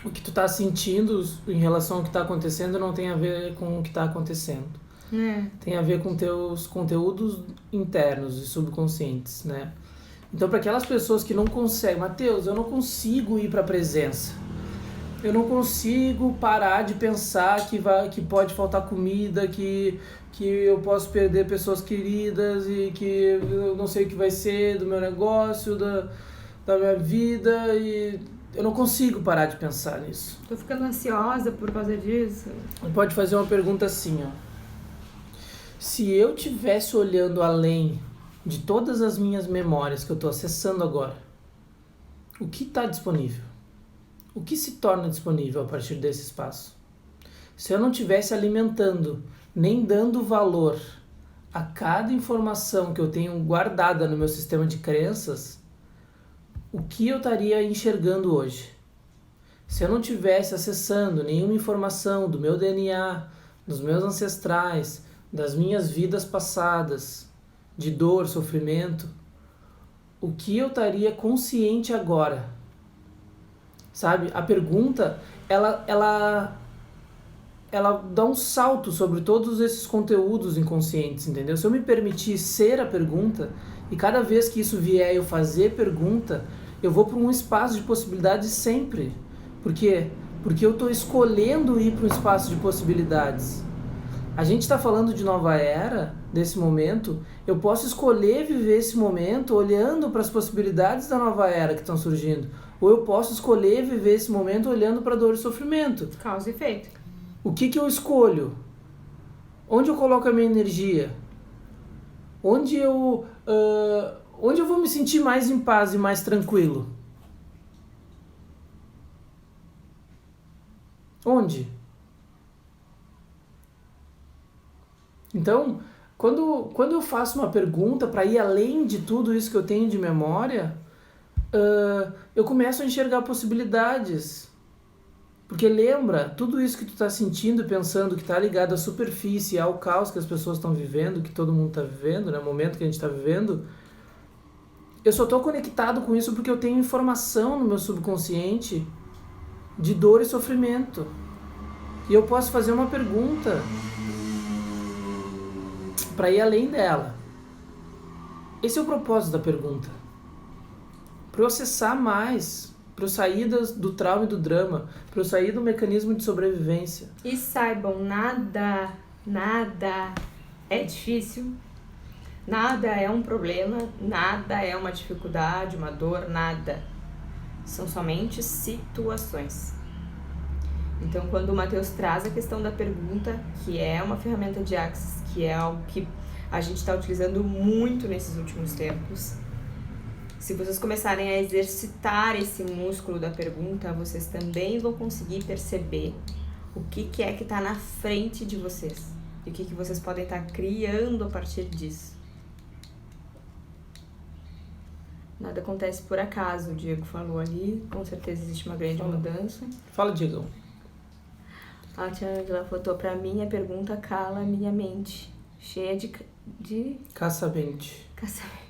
o que tu tá sentindo em relação ao que tá acontecendo não tem a ver com o que tá acontecendo. Tem a ver com teus conteúdos internos e subconscientes, né? Então, para aquelas pessoas que não conseguem, Matheus, eu não consigo ir para a presença. Eu não consigo parar de pensar que pode faltar comida, que eu posso perder pessoas queridas e que eu não sei o que vai ser do meu negócio, da minha vida, e eu não consigo parar de pensar nisso. Tô ficando ansiosa por causa disso. Pode fazer uma pergunta assim, ó. Se eu estivesse olhando além de todas as minhas memórias que eu estou acessando agora, o que está disponível? O que se torna disponível a partir desse espaço? Se eu não estivesse alimentando, nem dando valor a cada informação que eu tenho guardada no meu sistema de crenças, o que eu estaria enxergando hoje? Se eu não estivesse acessando nenhuma informação do meu DNA, dos meus ancestrais, das minhas vidas passadas, de dor, sofrimento, o que eu estaria consciente agora? Sabe? A pergunta, ela dá um salto sobre todos esses conteúdos inconscientes, entendeu? Se eu me permitir ser a pergunta, e cada vez que isso vier eu fazer pergunta, eu vou para um espaço de possibilidades sempre. Por quê? Porque eu estou escolhendo ir para um espaço de possibilidades. A gente está falando de nova era, desse momento, eu posso escolher viver esse momento olhando para as possibilidades da nova era que estão surgindo. Ou eu posso escolher viver esse momento olhando para dor e sofrimento. Causa e efeito. O que eu escolho? Onde eu coloco a minha energia? Onde eu vou me sentir mais em paz e mais tranquilo? Onde? Então, quando eu faço uma pergunta para ir além de tudo isso que eu tenho de memória, eu começo a enxergar possibilidades. Porque lembra, tudo isso que tu está sentindo e pensando que está ligado à superfície, ao caos que as pessoas estão vivendo, que todo mundo está vivendo, né? O momento que a gente está vivendo, eu só estou conectado com isso porque eu tenho informação no meu subconsciente de dor e sofrimento. E eu posso fazer uma pergunta para ir além dela. Esse é o propósito da pergunta. Para eu acessar mais, para eu sair do trauma e do drama, para eu sair do mecanismo de sobrevivência. E saibam, nada é difícil, nada é um problema, nada é uma dificuldade, uma dor, nada. São somente situações. Então, quando o Matheus traz a questão da pergunta, que é uma ferramenta de Axis, que é algo que a gente está utilizando muito nesses últimos tempos, se vocês começarem a exercitar esse músculo da pergunta, vocês também vão conseguir perceber o que é que está na frente de vocês e o que vocês podem estar criando a partir disso. Nada acontece por acaso, o Diego falou ali, com certeza existe uma grande mudança. Fala, Diego. A Tia Angela botou pra mim a pergunta cala minha mente, cheia de Caça-mente. caçamento.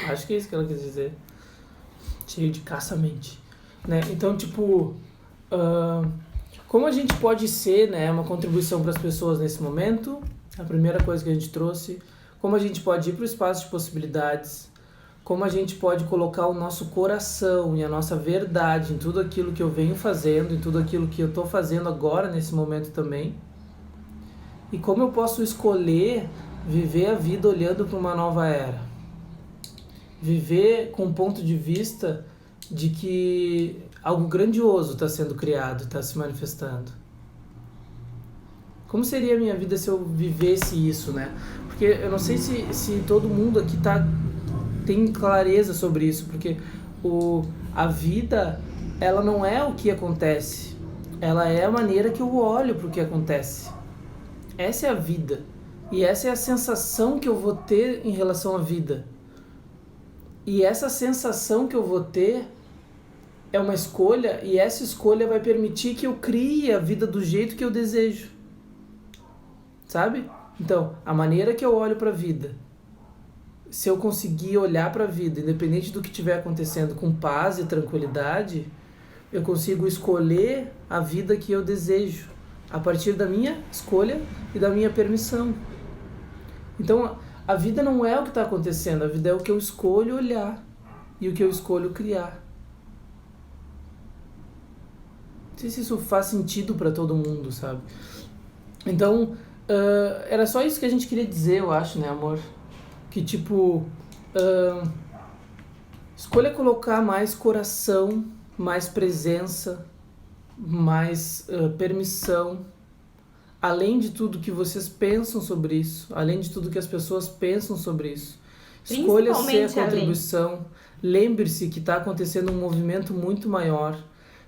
Acho que é isso que ela quis dizer. Cheio de caça-mente. Né? Então, tipo, como a gente pode ser, né, uma contribuição para as pessoas nesse momento? A primeira coisa que a gente trouxe. Como a gente pode ir para o espaço de possibilidades. Como a gente pode colocar o nosso coração e a nossa verdade em tudo aquilo que eu venho fazendo, em tudo aquilo que eu estou fazendo agora, nesse momento também. E como eu posso escolher viver a vida olhando para uma nova era. Viver com um ponto de vista de que algo grandioso está sendo criado, está se manifestando. Como seria a minha vida se eu vivesse isso, né? Porque eu não sei se todo mundo aqui tem clareza sobre isso, porque a vida, ela não é o que acontece, ela é a maneira que eu olho para o que acontece. Essa é a vida, e essa é a sensação que eu vou ter em relação à vida. E essa sensação que eu vou ter é uma escolha, e essa escolha vai permitir que eu crie a vida do jeito que eu desejo. Sabe? Então, a maneira que eu olho para a vida, se eu conseguir olhar para a vida, independente do que estiver acontecendo, com paz e tranquilidade, eu consigo escolher a vida que eu desejo, a partir da minha escolha e da minha permissão. Então, a vida não é o que está acontecendo, a vida é o que eu escolho olhar. e o que eu escolho criar. Não sei se isso faz sentido para todo mundo, sabe? Então, era só isso que a gente queria dizer, eu acho, né, amor? Que, tipo, escolha colocar mais coração, mais presença, mais permissão, além de tudo que vocês pensam sobre isso, além de tudo que as pessoas pensam sobre isso. Escolha ser a contribuição. Lembre-se que está acontecendo um movimento muito maior,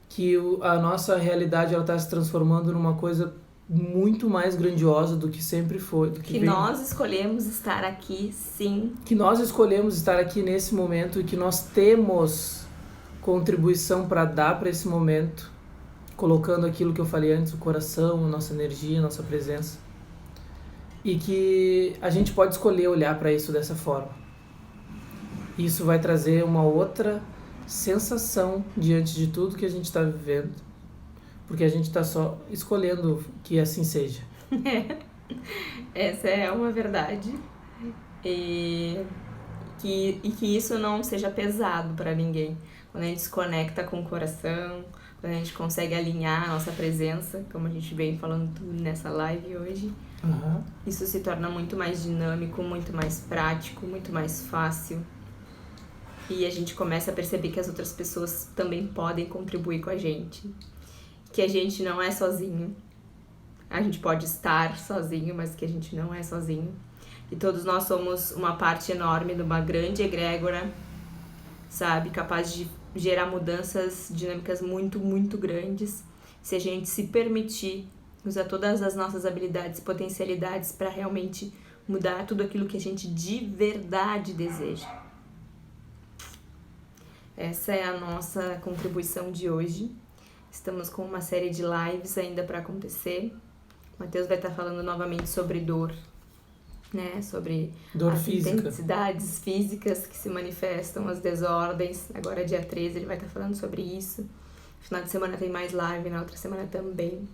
que a nossa realidade está se transformando numa coisa muito mais grandiosa do que sempre foi. Nós escolhemos estar aqui, sim. Que nós escolhemos estar aqui nesse momento e que nós temos contribuição para dar para esse momento, colocando aquilo que eu falei antes, o coração, a nossa energia, a nossa presença. E que a gente pode escolher olhar para isso dessa forma. Isso vai trazer uma outra sensação diante de tudo que a gente está vivendo. Porque a gente está só escolhendo que assim seja. Essa é uma verdade. E que isso não seja pesado para ninguém. Quando a gente se conecta com o coração, quando a gente consegue alinhar a nossa presença, como a gente veio falando nessa live hoje, isso se torna muito mais dinâmico, muito mais prático, muito mais fácil. E a gente começa a perceber que as outras pessoas também podem contribuir com a gente. Que a gente não é sozinho. A gente pode estar sozinho, mas que a gente não é sozinho. E todos nós somos uma parte enorme de uma grande egrégora, sabe? Capaz de gerar mudanças dinâmicas muito, muito grandes. Se a gente se permitir usar todas as nossas habilidades e potencialidades para realmente mudar tudo aquilo que a gente de verdade deseja. Essa é a nossa contribuição de hoje. Estamos com uma série de lives ainda para acontecer. O Matheus vai estar falando novamente sobre dor, né? Sobre dor as física. intensidades físicas que se manifestam, as desordens. Agora, dia 13, ele vai estar falando sobre isso. No final de semana tem mais live, na outra semana também.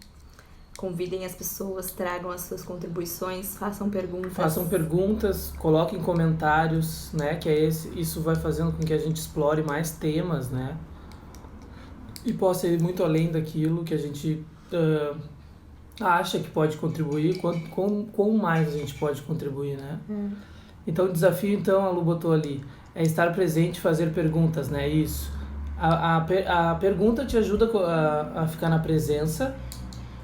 Convidem as pessoas, tragam as suas contribuições, façam perguntas. Façam perguntas, coloquem comentários, né? Que isso vai fazendo com que a gente explore mais temas, né? E possa ir muito além daquilo que a gente acha que pode contribuir, quão mais a gente pode contribuir, né? Então o desafio, a Lu botou ali, é estar presente e fazer perguntas, né? Isso. A pergunta te ajuda a ficar na presença,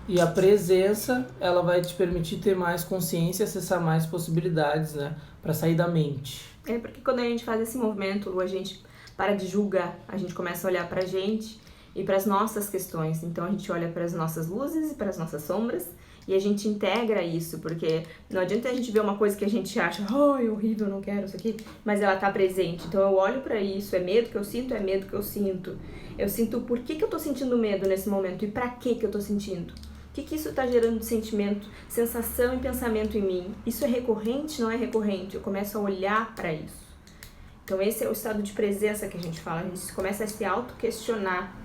e a presença, ela vai te permitir ter mais consciência, acessar mais possibilidades, né? Pra sair da mente. É porque quando a gente faz esse movimento, Lu, a gente para de julgar, a gente começa a olhar pra gente e para as nossas questões. Então a gente olha para as nossas luzes e para as nossas sombras e a gente integra isso, porque não adianta a gente ver uma coisa que a gente acha, ai, horrível, não quero isso aqui, mas ela tá presente. Então eu olho para isso, é medo que eu sinto, é medo que eu sinto. Eu sinto por que eu tô sentindo medo nesse momento e para que eu tô sentindo. O que isso tá gerando de sentimento, sensação e pensamento em mim? Isso é recorrente, não é recorrente? Eu começo a olhar para isso. Então esse é o estado de presença que a gente fala, a gente começa a se auto-questionar.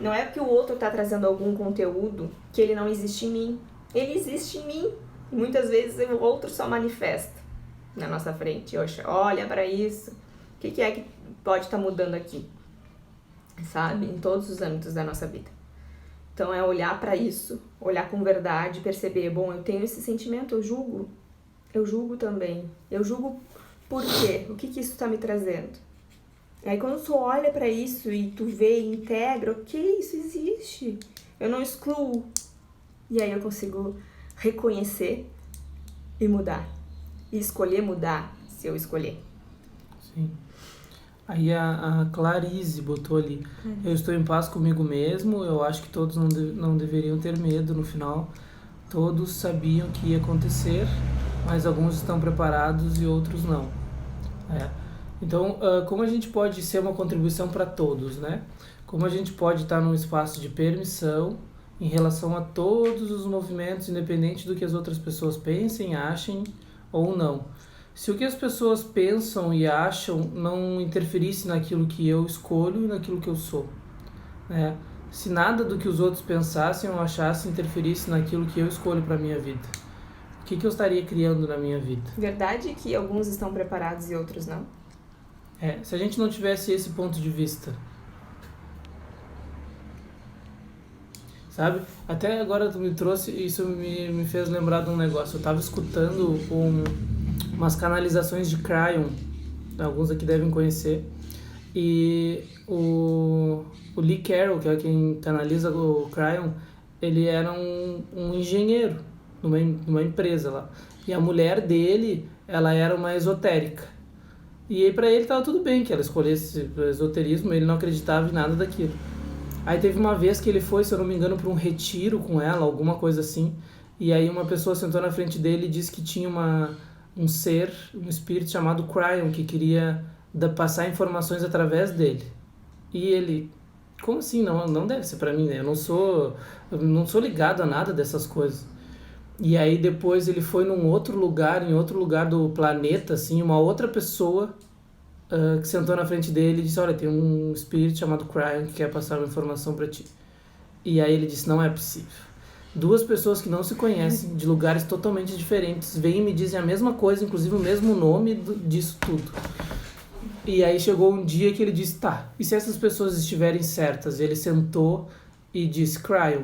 Não é que o outro está trazendo algum conteúdo que ele não existe em mim. Ele existe em mim. E muitas vezes o outro só manifesta na nossa frente. Olha para isso. O que é que pode estar mudando aqui? Sabe? Em todos os âmbitos da nossa vida. Então é olhar para isso, olhar com verdade, perceber, bom, eu tenho esse sentimento, eu julgo. Eu julgo também. Eu julgo por quê? O que isso está me trazendo? Aí quando tu olha pra isso e tu vê e integra, ok, isso existe. Eu não excluo. E aí eu consigo reconhecer e mudar. E escolher mudar, se eu escolher. Sim. Aí a Clarice botou ali, eu estou em paz comigo mesmo, eu acho que todos não deveriam ter medo no final. Todos sabiam que ia acontecer, mas alguns estão preparados e outros não. Então, como a gente pode ser uma contribuição para todos, né? Como a gente pode estar num espaço de permissão em relação a todos os movimentos, independente do que as outras pessoas pensem, achem ou não. Se o que as pessoas pensam e acham não interferisse naquilo que eu escolho e naquilo que eu sou, né? Se nada do que os outros pensassem ou achassem interferisse naquilo que eu escolho para minha vida, o que eu estaria criando na minha vida? Verdade que alguns estão preparados e outros não? Se a gente não tivesse esse ponto de vista, sabe? Até agora tu me trouxe, isso me fez lembrar de um negócio. Eu tava escutando umas canalizações de Cryon, alguns aqui devem conhecer, e o Lee Carroll, que é quem canaliza o Cryon, ele era um engenheiro numa empresa lá. E a mulher dele, ela era uma esotérica. E aí pra ele tava tudo bem que ela escolhesse o esoterismo, ele não acreditava em nada daquilo. Aí teve uma vez que ele foi, se eu não me engano, para um retiro com ela, alguma coisa assim. E aí uma pessoa sentou na frente dele e disse que tinha um ser, um espírito chamado Cryon, que queria passar informações através dele. E ele, como assim? Não deve ser pra mim, né? Eu não sou ligado a nada dessas coisas. E aí depois ele foi em outro lugar do planeta, assim, uma outra pessoa que sentou na frente dele e disse, olha, tem um espírito chamado Cryon que quer passar uma informação pra ti. E aí ele disse, não é possível. Duas pessoas que não se conhecem, de lugares totalmente diferentes, vêm e me dizem a mesma coisa, inclusive o mesmo nome disso tudo. E aí chegou um dia que ele disse, tá, e se essas pessoas estiverem certas? Ele sentou e disse, Cryon,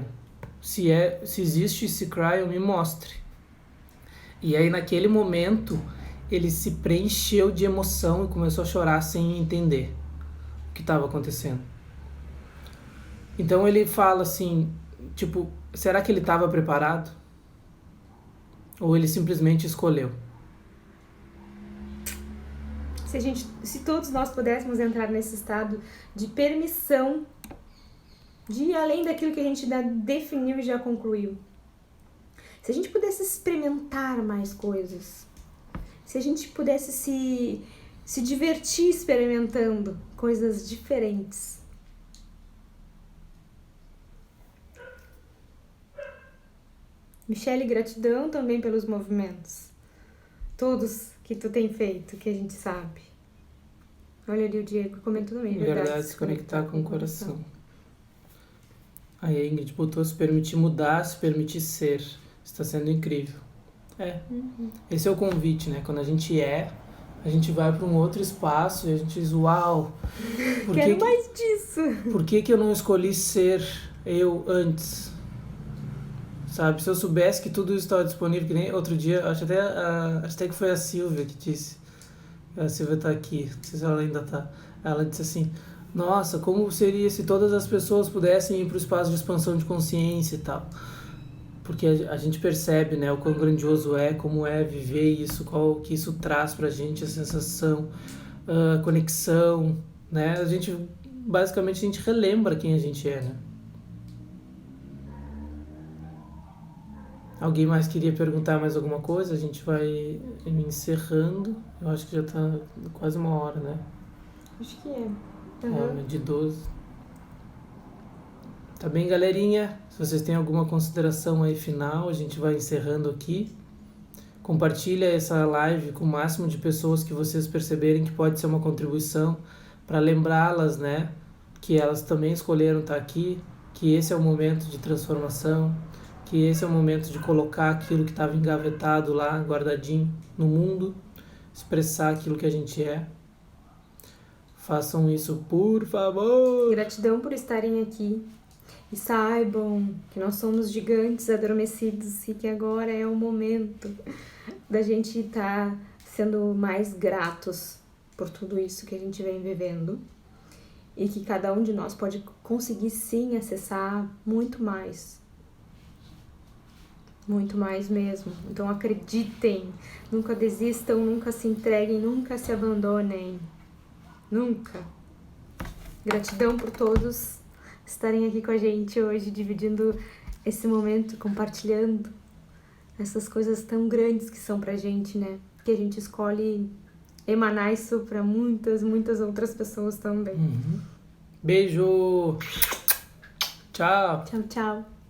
se existe esse Cryon, me mostre. E aí naquele momento ele se preencheu de emoção e começou a chorar sem entender o que estava acontecendo. Então ele fala assim, tipo, será que ele estava preparado? Ou ele simplesmente escolheu? Se todos nós pudéssemos entrar nesse estado de permissão, de ir além daquilo que a gente já definiu e já concluiu. Se a gente pudesse experimentar mais coisas, se a gente pudesse se divertir experimentando coisas diferentes. Michele, gratidão também pelos movimentos. Todos que tu tem feito, que a gente sabe. Olha ali o Diego comentou também. Verdade, se conectar com o coração. A Ingrid botou se permitir mudar, se permitir ser. Está sendo incrível. Esse é o convite, né? Quando a gente vai para um outro espaço e a gente diz, uau, quero mais disso. Por que eu não escolhi ser eu antes? Sabe, se eu soubesse que tudo isso estava disponível, que nem outro dia, acho até que foi a Silvia que disse, a Silvia tá aqui, não sei se ela ainda tá, ela disse assim, nossa, como seria se todas as pessoas pudessem ir para o espaço de expansão de consciência e tal, porque a gente percebe, né, o quão grandioso como é viver isso, qual que isso traz pra gente, a sensação, a conexão, né, basicamente a gente relembra quem a gente é, né. Alguém mais queria perguntar mais alguma coisa? A gente vai encerrando. Eu acho que já tá quase 1 hora, né? Acho que é. De 12. Tá bem, galerinha? Se vocês têm alguma consideração aí final, a gente vai encerrando aqui. Compartilha essa live com o máximo de pessoas que vocês perceberem que pode ser uma contribuição para lembrá-las, né? Que elas também escolheram estar aqui, que esse é o momento de transformação, que esse é o momento de colocar aquilo que estava engavetado lá, guardadinho no mundo, expressar aquilo que a gente é. Façam isso, por favor! Gratidão por estarem aqui. E saibam que nós somos gigantes adormecidos e que agora é o momento da gente estar sendo mais gratos por tudo isso que a gente vem vivendo. E que cada um de nós pode conseguir sim acessar muito mais. Muito mais mesmo. Então acreditem, nunca desistam, nunca se entreguem, nunca se abandonem. Nunca. Gratidão por todos estarem aqui com a gente hoje, dividindo esse momento, compartilhando essas coisas tão grandes que são pra gente, né? Que a gente escolhe emanar isso pra muitas, muitas outras pessoas também. Beijo! Tchau! Tchau, tchau!